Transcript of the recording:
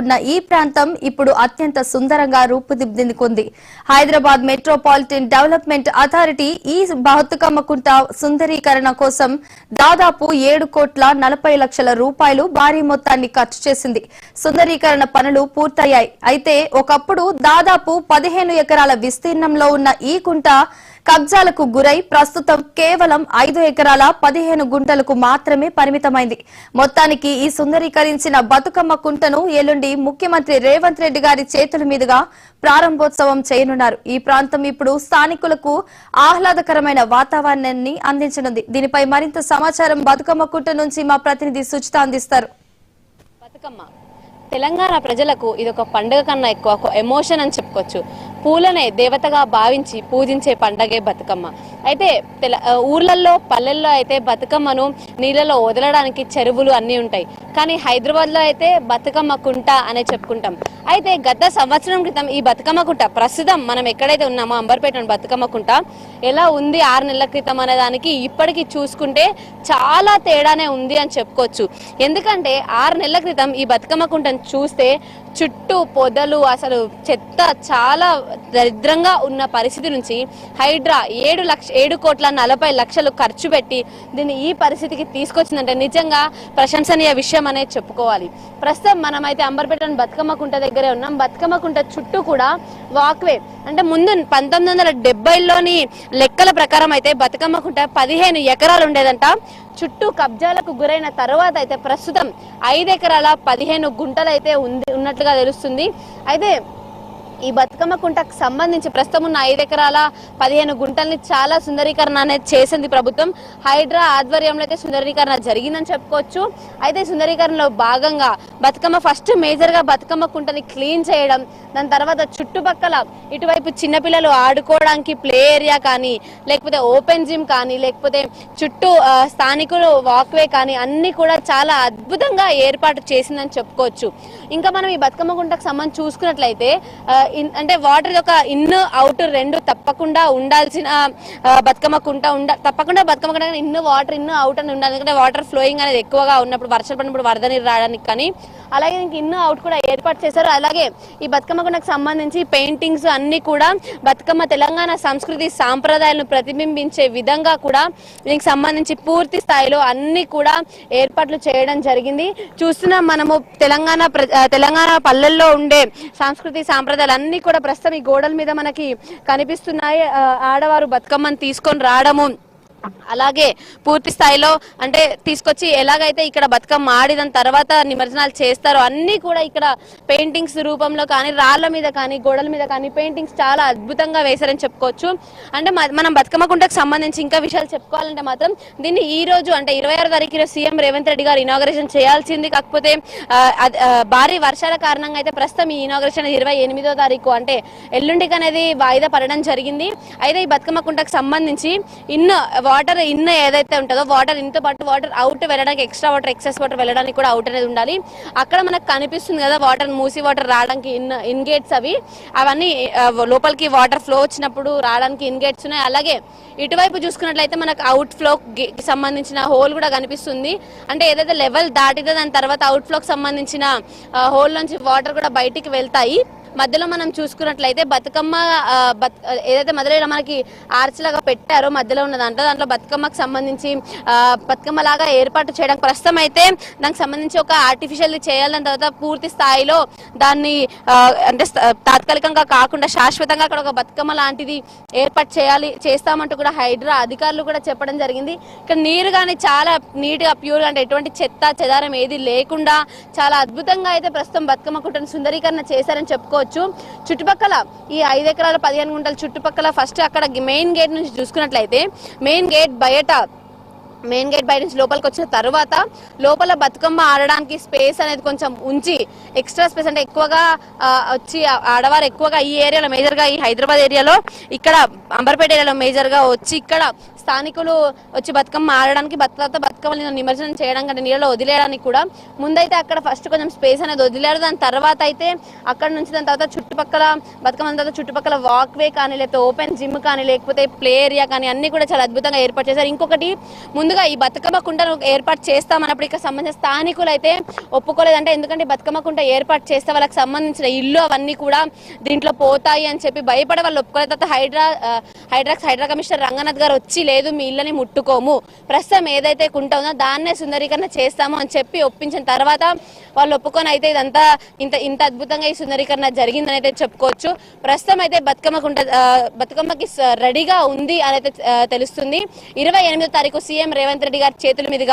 ఉన్న ఈ ప్రాంతం ఇప్పుడు అత్యంత సుందరంగా రూపుదిద్దుకుంది. హైదరాబాద్ మెట్రోపాలిటన్ డెవలప్మెంట్ అథారిటీ ఈ బతుకమ్మ కుంట సుందరీకరణ కోసం దాదాపు 7,40,00,000 రూపాయలు భారీ మొత్తాన్ని ఖర్చు చేసింది. సుందరీకరణ పనులు పూర్తయ్యాయి. అయితే ఒకప్పుడు దాదాపు 15 ఎకరాల విస్తీర్ణంలో ఉన్న ఈ కుంట కబ్జాలకు గురై ప్రస్తుతం కేవలం 5 ఎకరాల 15 గుంటలకు మాత్రమే పరిమితమైంది. మొత్తానికి ఈ సుందరీకరించిన బతుకమ్మ కుంటను ఎల్లుండి ముఖ్యమంత్రి రేవంత్ రెడ్డి గారి చేతుల మీదుగా ప్రారంభోత్సవం చేయనున్నారు. ఈ ప్రాంతం ఇప్పుడు స్థానికులకు ఆహ్లాదకరమైన వాతావరణాన్ని అందించనుంది. దీనిపై మరింత సమాచారం బతుకమ్మ కుంట నుంచి మా ప్రతినిధి సుచిత అందిస్తారు. బతుకమ్మ తెలంగాణ ప్రజలకు ఇది ఒక పండుగ కన్నా ఎక్కువ ఒక ఎమోషన్ అని చెప్పుకోవచ్చు. పూలనే దేవతగా భావించి పూజించే పండగే బతుకమ్మ. అయితే ఊర్లలో పల్లెల్లో అయితే బతుకమ్మను నీళ్ళలో వదలడానికి చెరువులు అన్నీ ఉంటాయి. కానీ హైదరాబాద్లో అయితే బతుకమ్మ కుంట అనే చెప్పుకుంటాం. అయితే గత సంవత్సరం క్రితం ఈ బతుకమ్మ కుంట ప్రస్తుతం మనం ఎక్కడైతే ఉన్నామో అంబర్పేట బతుకమ్మ కుంట ఎలా ఉంది 6 నెలల క్రితం అనే దానికి ఇప్పటికీ చూసుకుంటే చాలా తేడానే ఉంది అని చెప్పుకోవచ్చు. ఎందుకంటే 6 నెలల క్రితం ఈ బతుకమ్మ కుంటను చూస్తే చుట్టూ పొదలు, అసలు చెత్త చాలా దరిద్రంగా ఉన్న పరిస్థితి నుంచి హైడ్రా 7,40,00,000 ఖర్చు పెట్టి దీన్ని ఈ పరిస్థితికి తీసుకొచ్చిందంటే నిజంగా ప్రశంసనీయ విషయం అనేది చెప్పుకోవాలి. ప్రస్తుతం మనమైతే అంబర్పేట బతుకమ్మ కుంట దగ్గరే ఉన్నాం. బతుకమ్మ కుంట చుట్టూ కూడా వాక్వే అంటే ముందు 1970లోని లెక్కల ప్రకారం అయితే బతుకమ్మ కుంట 15 ఎకరాలు ఉండేదంట. చుట్టూ కబ్జాలకు గురైన తర్వాత అయితే ప్రస్తుతం 5 ఎకరాల 15 గుంటలు అయితే ఉన్నట్లుగా తెలుస్తుంది. అయితే ఈ బతుకమ్మ కుంటకు సంబంధించి ప్రస్తుతం ఉన్న 5 ఎకరాల 15 గుంటల్ని చాలా సుందరీకరణ అనేది చేసింది ప్రభుత్వం. హైడ్రా ఆధ్వర్యంలో అయితే సుందరీకరణ జరిగిందని చెప్పుకోవచ్చు. అయితే సుందరీకరణలో భాగంగా బతుకమ్మ ఫస్ట్ మేజర్గా బతుకమ్మ కుంటని క్లీన్ చేయడం, దాని తర్వాత చుట్టుపక్కల ఇటువైపు చిన్నపిల్లలు ఆడుకోవడానికి ప్లే ఏరియా కానీ, లేకపోతే ఓపెన్ జిమ్ కానీ, లేకపోతే చుట్టూ స్థానికులు వాక్వే కానీ అన్ని కూడా చాలా అద్భుతంగా ఏర్పాటు చేసిందని చెప్పుకోవచ్చు. ఇంకా మనం ఈ బతుకమ్మ కుంటకు సంబంధించి చూసుకున్నట్లయితే అంటే వాటర్ ఒక ఇన్ అవుట్ 2 తప్పకుండా ఉండాల్సిన బతుకమ్మ కుంట తప్పకుండా బతుకమ్మ కుంట ఇన్ వాటర్ ఇన్ అవుట్ అని ఉండాలి. ఎందుకంటే వాటర్ ఫ్లోయింగ్ అనేది ఎక్కువగా ఉన్నప్పుడు వర్షాలు పడినప్పుడు వరద నీరు రావడానికి కానీ, అలాగే ఇన్ అవుట్ కూడా ఏర్పాటు చేశారు. అలాగే ఈ బతుకమ్మ కుంటకు సంబంధించి పెయింటింగ్స్ అన్ని కూడా బతుకమ్మ తెలంగాణ సంస్కృతి సాంప్రదాయాలను ప్రతిబింబించే విధంగా కూడా దీనికి సంబంధించి పూర్తి స్థాయిలో అన్ని కూడా ఏర్పాట్లు చేయడం జరిగింది. చూస్తున్నాం మనము తెలంగాణ పల్లెల్లో ఉండే సంస్కృతి సాంప్రదాయాలు అన్ని కూడా ప్రస్తుతం ఈ గోడల మీద మనకి కనిపిస్తున్నాయి. ఆడవారు బతుకమ్మను తీసుకొని రావడము, అలాగే పూర్తి స్థాయిలో అంటే తీసుకొచ్చి ఎలాగైతే ఇక్కడ బతుకమ్మ ఆడిన తర్వాత నిమజ్జనాలు చేస్తారో అన్ని కూడా ఇక్కడ పెయింటింగ్స్ రూపంలో కానీ, రాళ్ల మీద కానీ, గోడల మీద కానీ పెయింటింగ్స్ చాలా అద్భుతంగా వేశారని చెప్పుకోవచ్చు. అంటే మనం బతుకమ్మ కుంటకు సంబంధించి ఇంకా విషయాలు చెప్పుకోవాలంటే మాత్రం దీన్ని ఈ రోజు అంటే 26వ తారీఖున సీఎం రేవంత్ రెడ్డి గారు ఇనాగరేషన్ చేయాల్సింది. కాకపోతే భారీ వర్షాల కారణంగా అయితే ప్రస్తుతం ఈ ఇనాగరేషన్ 28వ తారీఖు అంటే ఎల్లుండికి అనేది వాయిదా పడడం జరిగింది. అయితే ఈ బతుకమ్మ కుంటకు సంబంధించి వాటర్ ఇన్ ఏదైతే ఉంటుందో వాటర్ ఇన్తో పాటు వాటర్ అవుట్ వెళ్ళడానికి ఎక్స్ట్రా వాటర్ ఎక్సెస్ వాటర్ వెళ్ళడానికి కూడా అవుట్ అనేది ఉండాలి. అక్కడ మనకు కనిపిస్తుంది కదా వాటర్ మూసి వాటర్ రావడానికి ఇన్ గేట్స్ అవన్నీ లోపలికి వాటర్ ఫ్లో వచ్చినప్పుడు రావడానికి ఇన్ గేట్స్ ఉన్నాయి. అలాగే ఇటువైపు చూసుకున్నట్లయితే మనకు అవుట్ ఫ్లో సంబంధించిన హోల్ కూడా కనిపిస్తుంది. అంటే ఏదైతే లెవెల్ దాటితే దాని తర్వాత అవుట్ ఫ్లోకి సంబంధించిన హోల్ నుంచి వాటర్ కూడా బయటికి వెళ్తాయి. మధ్యలో మనం చూసుకున్నట్లయితే బతుకమ్మ ఏదైతే మధ్యలో మనకి ఆర్చ్ లాగా పెట్టారో మధ్యలో ఉన్న దాంట్లో బతుకమ్మకు సంబంధించి బతుకమ్మ లాగా ఏర్పాటు చేయడానికి ప్రస్తుతం అయితే దానికి సంబంధించి ఒక ఆర్టిఫిషియల్ చేయాలని తర్వాత పూర్తి స్థాయిలో దాన్ని అంటే తాత్కాలికంగా కాకుండా శాశ్వతంగా అక్కడ ఒక బతుకమ్మ లాంటిది ఏర్పాటు చేస్తామంటూ కూడా హైడ్రా అధికారులు కూడా చెప్పడం జరిగింది. ఇక్కడ నీరు కానీ చాలా నీట్ గా ప్యూర్ గా అంటే ఎటువంటి చెత్త చెదారం ఏది లేకుండా చాలా అద్భుతంగా అయితే ప్రస్తుతం బతుకమ్మ కుంటను సుందరీకరణ చేశారని చెప్పుకోవచ్చు. చుట్టుపక్కల ఈ 5 ఎకరాల 15 గుంటల చుట్టుపక్కల ఫస్ట్ అక్కడ మెయిన్ గేట్ నుంచి చూసుకున్నట్లయితే మెయిన్ గేట్ బయట నుంచి లోపలికి వచ్చిన తర్వాత లోపల బతుకమ్మ ఆడడానికి స్పేస్ అనేది కొంచెం ఉంచి ఎక్స్ట్రా స్పేస్ అంటే ఎక్కువగా వచ్చి ఆడవారు ఎక్కువగా ఈ ఏరియాలో మేజర్గా ఈ హైదరాబాద్ ఏరియాలో ఇక్కడ అంబర్పేట ఏరియాలో మేజర్గా వచ్చి ఇక్కడ స్థానికులు వచ్చి బతుకమ్మ ఆడడానికి బతుకమ్మని నిమజ్జనం చేయడానికి అంటే నీళ్ళలో వదిలేయడానికి కూడా ముందైతే అక్కడ ఫస్ట్ కొంచెం స్పేస్ అనేది వదిలేరు. దాని తర్వాత అయితే అక్కడ నుంచి దాని తర్వాత చుట్టుపక్కల బతుకమ్మ తర్వాత చుట్టుపక్కల వాక్వే కానీ లేకపోతే ఓపెన్ జిమ్ కానీ లేకపోతే ప్లే ఏరియా కానీ అన్ని కూడా చాలా అద్భుతంగా ఏర్పాటు చేశారు. ఇంకొకటి ముందు ముందుగా ఈ బతుకమ్మ కుంటను ఏర్పాటు చేస్తామన్నప్పుడు ఇక సంబంధించిన స్థానికులు అయితే ఒప్పుకోలేదంటే, ఎందుకంటే బతుకమ్మ కుంట ఏర్పాటు చేస్తే వాళ్ళకి సంబంధించిన ఇల్లు అవన్నీ కూడా దీంట్లో పోతాయి అని చెప్పి భయపడే వాళ్ళు ఒప్పుకోలేదు. తర్వాత హైడ్రా కమిషనర్ రంగనాథ్ గారు వచ్చి, లేదు మీ ఇళ్ళని ముట్టుకోము, ప్రస్తుతం ఏదైతే కుంట ఉందో దాన్నే సుందరీకరణ చేస్తాము అని చెప్పి ఒప్పించిన తర్వాత వాళ్ళు ఒప్పుకొని అయితే ఇదంతా ఇంత అద్భుతంగా ఈ సుందరీకరణ జరిగిందని అయితే చెప్పుకోవచ్చు. ప్రస్తుతం అయితే బతుకమ్మకి రెడీగా ఉంది అని అయితే తెలుస్తుంది. 28వ తారీఖు సీఎం రేవంత్ రెడ్డి గారి చేతుల మీదుగా